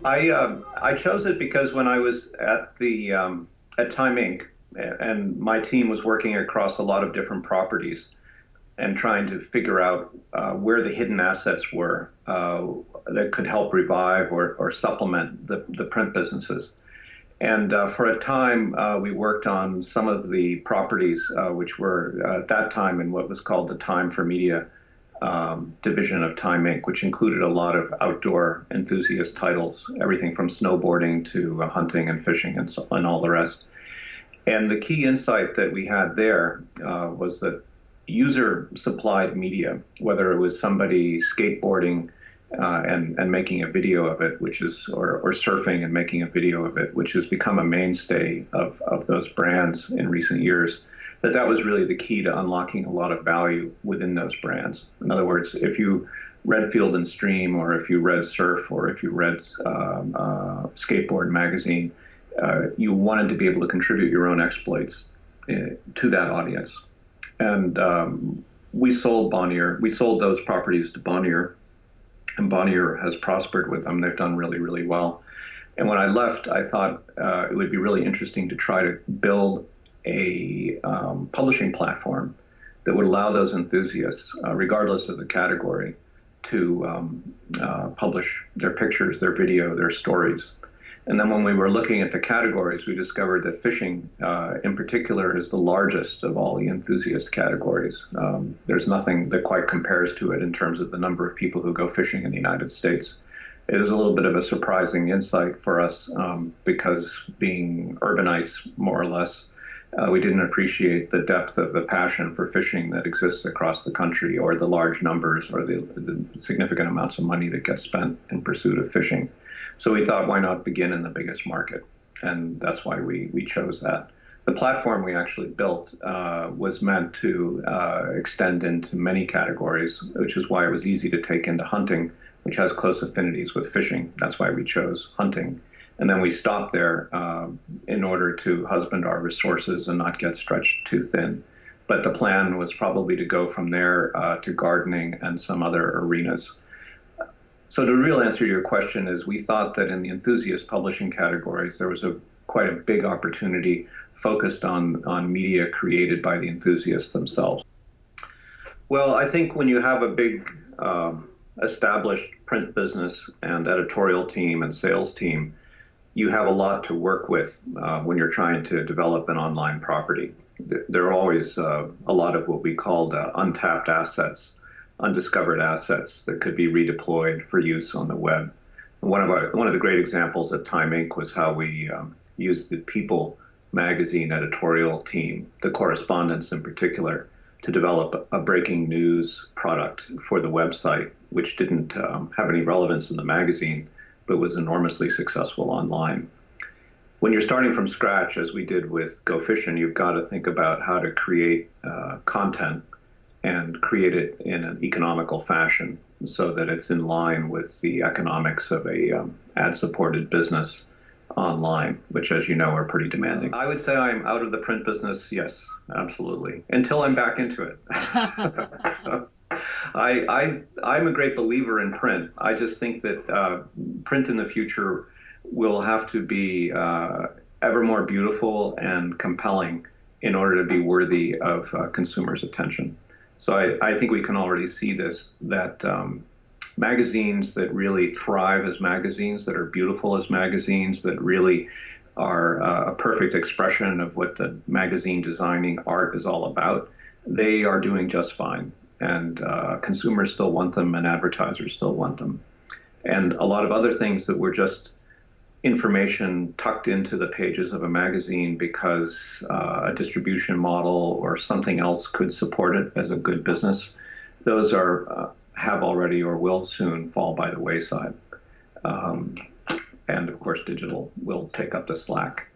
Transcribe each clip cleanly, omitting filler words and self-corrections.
I chose it because when I was at the at Time Inc. and my team was working across a lot of different properties and trying to figure out where the hidden assets were that could help revive or supplement the print businesses. And for a time, we worked on some of the properties which were at that time in what was called the Time for Media division of Time Inc., which included a lot of outdoor enthusiast titles, everything from snowboarding to hunting and fishing and all the rest. And the key insight that we had there was that user supplied media, whether it was somebody skateboarding and making a video of it, which is, or surfing and making a video of it, which has become a mainstay of those brands in recent years, that was really the key to unlocking a lot of value within those brands. In other words, if you read Field and Stream, or if you read Surf, or if you read Skateboard magazine, you wanted to be able to contribute your own exploits to that audience. And we sold Bonnier. We sold those properties to Bonnier, and Bonnier has prospered with them. They've done really, really well. And when I left, I thought it would be really interesting to try to build a publishing platform that would allow those enthusiasts, regardless of the category, to publish their pictures, their video, their stories. And then when we were looking at the categories, we discovered that fishing in particular is the largest of all the enthusiast categories. There's nothing that quite compares to it in terms of the number of people who go fishing in the United States. It was a little bit of a surprising insight for us because being urbanites, more or less, we didn't appreciate the depth of the passion for fishing that exists across the country, or the large numbers, or the significant amounts of money that gets spent in pursuit of fishing. So we thought, why not begin in the biggest market? And that's why we chose that. The platform we actually built was meant to extend into many categories, which is why it was easy to take into hunting, which has close affinities with fishing. That's why we chose hunting. And then we stopped there in order to husband our resources and not get stretched too thin. But the plan was probably to go from there to gardening and some other arenas. So the real answer to your question is, we thought that in the enthusiast publishing categories, there was quite a big opportunity focused on media created by the enthusiasts themselves. Well, I think when you have a big established print business and editorial team and sales team, you have a lot to work with when you're trying to develop an online property. There are always a lot of what we called untapped assets, undiscovered assets that could be redeployed for use on the web. One of the great examples at Time Inc. was how we used the People magazine editorial team, the correspondents in particular, to develop a breaking news product for the website, which didn't have any relevance in the magazine, but was enormously successful online. When you're starting from scratch, as we did with Go Fishing, you've got to think about how to create content and create it in an economical fashion so that it's in line with the economics of a ad-supported business online, which, as you know, are pretty demanding. I would say I'm out of the print business, yes, absolutely, until I'm back into it. So, I'm a great believer in print. I just think that print in the future will have to be ever more beautiful and compelling in order to be worthy of consumers' attention. So I think we can already see this, that magazines that really thrive as magazines, that are beautiful as magazines, that really are a perfect expression of what the magazine designing art is all about, they are doing just fine. And consumers still want them, and advertisers still want them. And a lot of other things that were just information tucked into the pages of a magazine because a distribution model or something else could support it as a good business, those have already or will soon fall by the wayside. And of course, digital will take up the slack.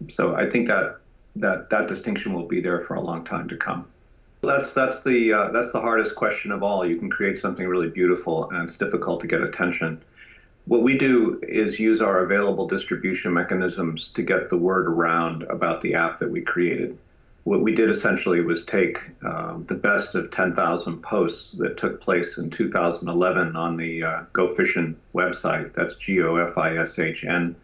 So I think that distinction will be there for a long time to come. That's the hardest question of all. You can create something really beautiful, and it's difficult to get attention. What we do is use our available distribution mechanisms to get the word around about the app that we created. what we did essentially was take the best of 10,000 posts that took place in 2011 on the Go Fishing website. That's GOFISHN.com,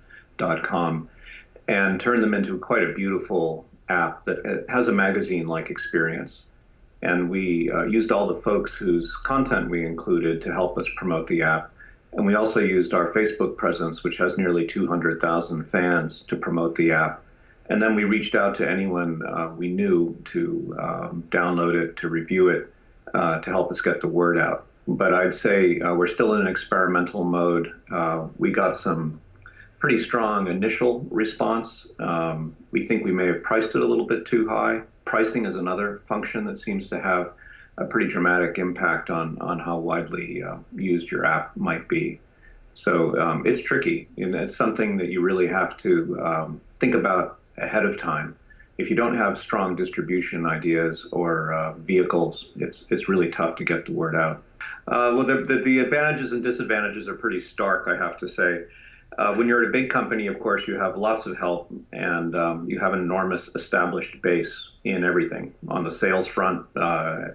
and turn them into quite a beautiful app that has a magazine-like experience. And we used all the folks whose content we included to help us promote the app. And we also used our Facebook presence, which has nearly 200,000 fans, to promote the app. And then we reached out to anyone we knew to download it, to review it, to help us get the word out. But I'd say we're still in an experimental mode. We got some pretty strong initial response. We think we may have priced it a little bit too high. Pricing is another function that seems to have a pretty dramatic impact on how widely used your app might be. So it's tricky, and it's something that you really have to think about ahead of time. If you don't have strong distribution ideas or vehicles, it's really tough to get the word out. Well, the advantages and disadvantages are pretty stark, I have to say. When you're at a big company, of course, you have lots of help, and you have an enormous established base in everything. On the sales front,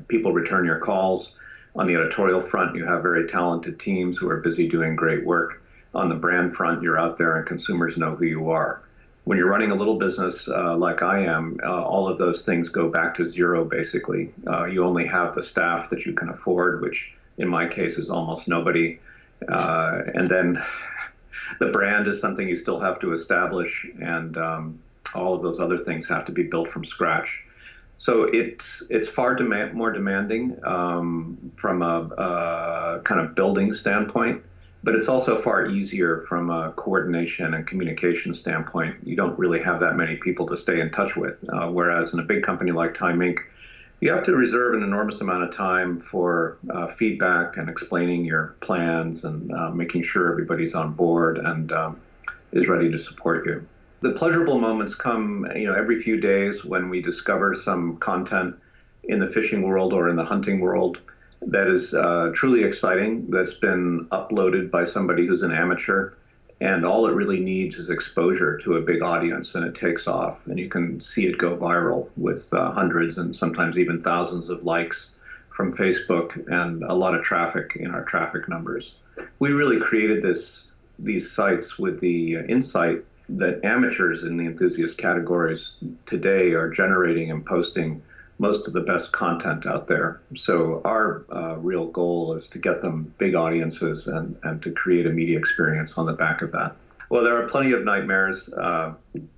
people return your calls. On the editorial front, you have very talented teams who are busy doing great work. On the brand front, you're out there and consumers know who you are. When you're running a little business like I am, all of those things go back to zero, basically. You only have the staff that you can afford, which in my case is almost nobody. And then the brand is something you still have to establish, and all of those other things have to be built from scratch. So it's far more demanding from a kind of building standpoint, but it's also far easier from a coordination and communication standpoint. You don't really have that many people to stay in touch with, whereas in a big company like Time Inc., you have to reserve an enormous amount of time for feedback and explaining your plans and making sure everybody's on board and is ready to support you. The pleasurable moments come, every few days when we discover some content in the fishing world or in the hunting world that is truly exciting, that's been uploaded by somebody who's an amateur. And all it really needs is exposure to a big audience, and it takes off. And you can see it go viral with hundreds and sometimes even thousands of likes from Facebook and a lot of traffic in our traffic numbers. We really created these sites with the insight that amateurs in the enthusiast categories today are generating and posting most of the best content out there. So our real goal is to get them big audiences and to create a media experience on the back of that. Well, there are plenty of nightmares.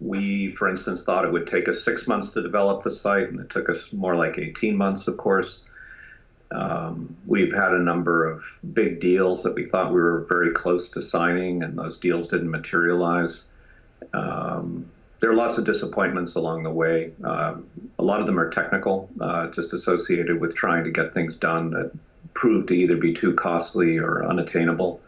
We, for instance, thought it would take us 6 months to develop the site, and it took us more like 18 months, of course. We've had a number of big deals that we thought we were very close to signing, and those deals didn't materialize. There are lots of disappointments along the way. A lot of them are technical, just associated with trying to get things done that prove to either be too costly or unattainable.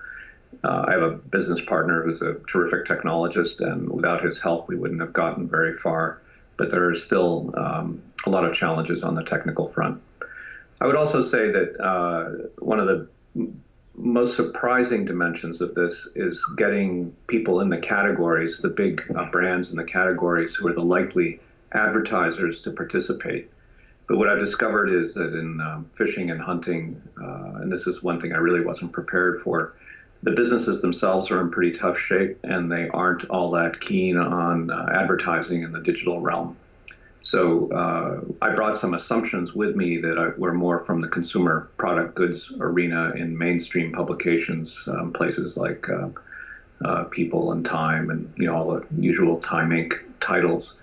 I have a business partner who's a terrific technologist, and without his help, we wouldn't have gotten very far. But there are still a lot of challenges on the technical front. I would also say that one of the most surprising dimensions of this is getting people in the categories, the big brands in the categories, who are the likely advertisers to participate. But what I've discovered is that in fishing and hunting, and this is one thing I really wasn't prepared for, the businesses themselves are in pretty tough shape, and they aren't all that keen on advertising in the digital realm. So I brought some assumptions with me that were more from the consumer product goods arena in mainstream publications, places like People and Time and all the usual Time Inc. titles,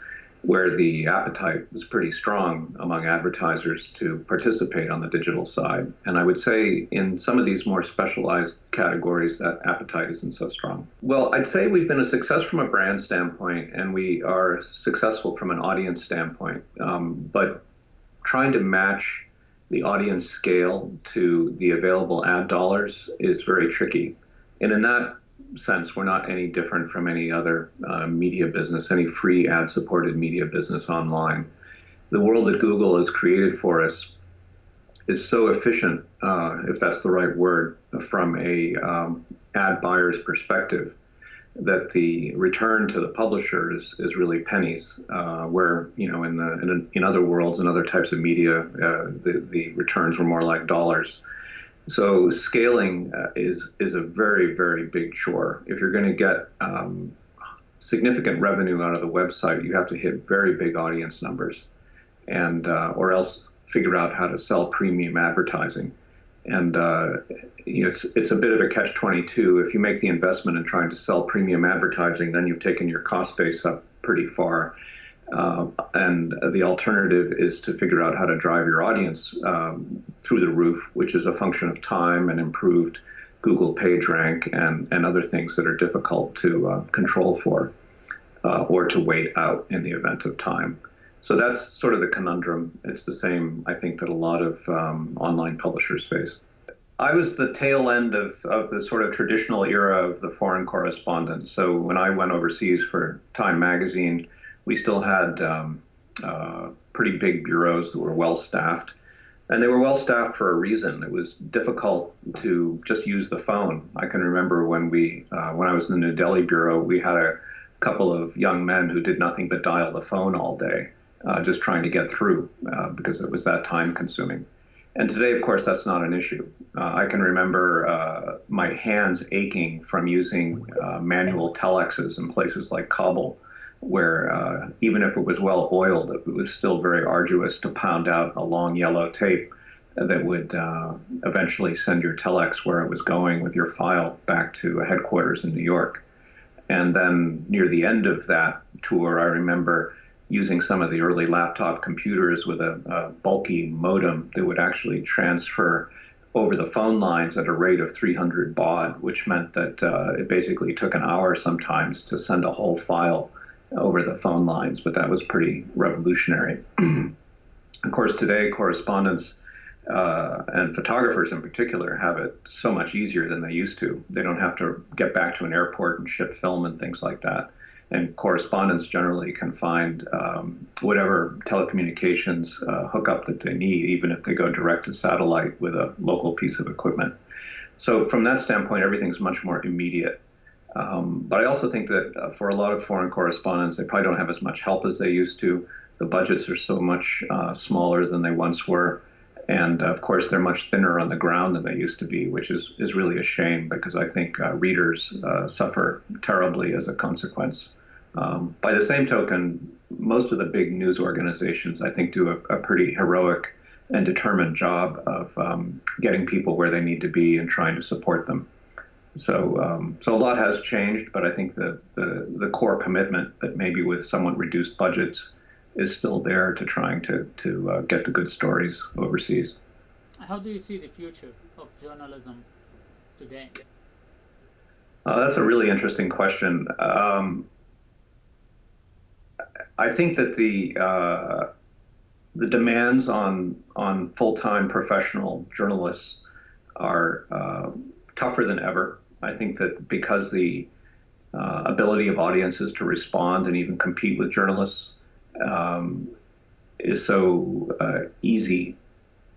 where the appetite was pretty strong among advertisers to participate on the digital side. And I would say in some of these more specialized categories, that appetite isn't so strong. Well, I'd say we've been a success from a brand standpoint, and we are successful from an audience standpoint. But trying to match the audience scale to the available ad dollars is very tricky. And in that sense, we're not any different from any other media business, any free ad-supported media business online. The world that Google has created for us is so efficient, if that's the right word, from a ad buyer's perspective, that the return to the publisher is really pennies, where in other worlds and other types of media, the returns were more like dollars. So scaling is a very, very big chore. If you're going to get significant revenue out of the website, you have to hit very big audience numbers, and or else figure out how to sell premium advertising. And it's a bit of a catch-22. If you make the investment in trying to sell premium advertising, then you've taken your cost base up pretty far. And the alternative is to figure out how to drive your audience through the roof, which is a function of time and improved Google PageRank and other things that are difficult to control for or to wait out in the event of time. So that's sort of the conundrum. It's the same, I think, that a lot of online publishers face. I was the tail end of the sort of traditional era of the foreign correspondent. So when I went overseas for Time magazine, we still had pretty big bureaus that were well staffed. And they were well staffed for a reason. It was difficult to just use the phone. I can remember when I was in the New Delhi bureau, we had a couple of young men who did nothing but dial the phone all day, just trying to get through because it was that time consuming. And today, of course, that's not an issue. I can remember my hands aching from using manual telexes in places like Kabul, where even if it was well oiled, it was still very arduous to pound out a long yellow tape that would eventually send your telex where it was going with your file back to a headquarters in New York. And then near the end of that tour, I remember using some of the early laptop computers with a bulky modem that would actually transfer over the phone lines at a rate of 300 baud, which meant that it basically took an hour sometimes to send a whole file over the phone lines, but that was pretty revolutionary. Of course, today, correspondents and photographers in particular have it so much easier than they used to. They don't have to get back to an airport and ship film and things like that. And correspondents generally can find whatever telecommunications hookup that they need, even if they go direct to satellite with a local piece of equipment. So from that standpoint, everything's much more immediate. But I also think that for a lot of foreign correspondents, they probably don't have as much help as they used to. The budgets are so much smaller than they once were. And of course, they're much thinner on the ground than they used to be, which is really a shame because I think readers suffer terribly as a consequence. By the same token, most of the big news organizations, I think, do a pretty heroic and determined job of getting people where they need to be and trying to support them. So a lot has changed, but I think the core commitment that maybe with somewhat reduced budgets is still there to trying to get the good stories overseas. How do you see the future of journalism today? That's a really interesting question. I think that the demands on full-time professional journalists are tougher than ever. I think that because the ability of audiences to respond and even compete with journalists is so easy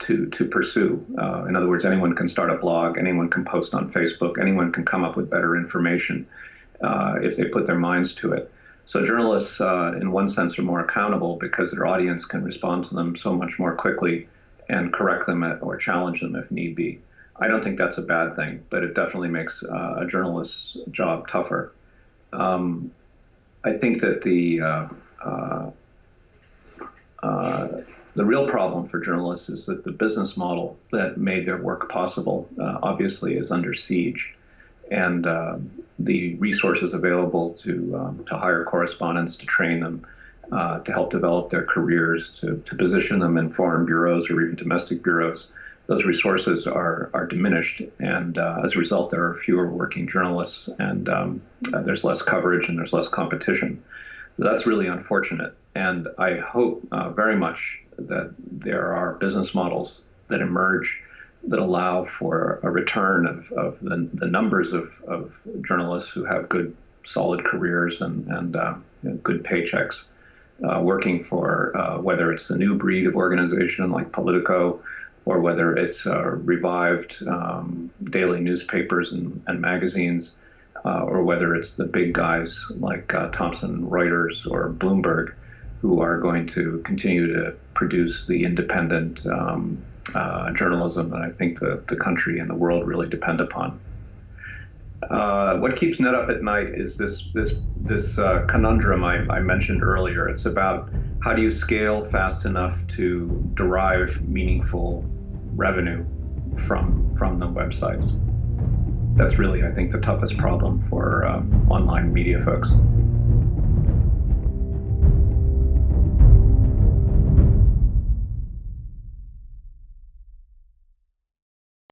to pursue. In other words, anyone can start a blog, anyone can post on Facebook, anyone can come up with better information if they put their minds to it. So journalists, in one sense, are more accountable because their audience can respond to them so much more quickly and correct them or challenge them if need be. I don't think that's a bad thing, but it definitely makes a journalist's job tougher. I think that the real problem for journalists is that the business model that made their work possible obviously is under siege. And the resources available to hire correspondents, to train them, to help develop their careers, to position them in foreign bureaus or even domestic bureaus, those resources are diminished. And as a result, there are fewer working journalists and there's less coverage and there's less competition. That's really unfortunate. And I hope very much that there are business models that emerge that allow for a return of the numbers of journalists who have good, solid careers and good paychecks, working for whether it's the new breed of organization like Politico, or whether it's revived daily newspapers and magazines. or whether it's the big guys like Thomson Reuters or Bloomberg, who are going to continue to produce the independent journalism that I think the country and the world really depend upon. What keeps Ned up at night is this conundrum I mentioned earlier. It's about how do you scale fast enough to derive meaningful revenue from the websites. That's really, I think, the toughest problem for online media folks.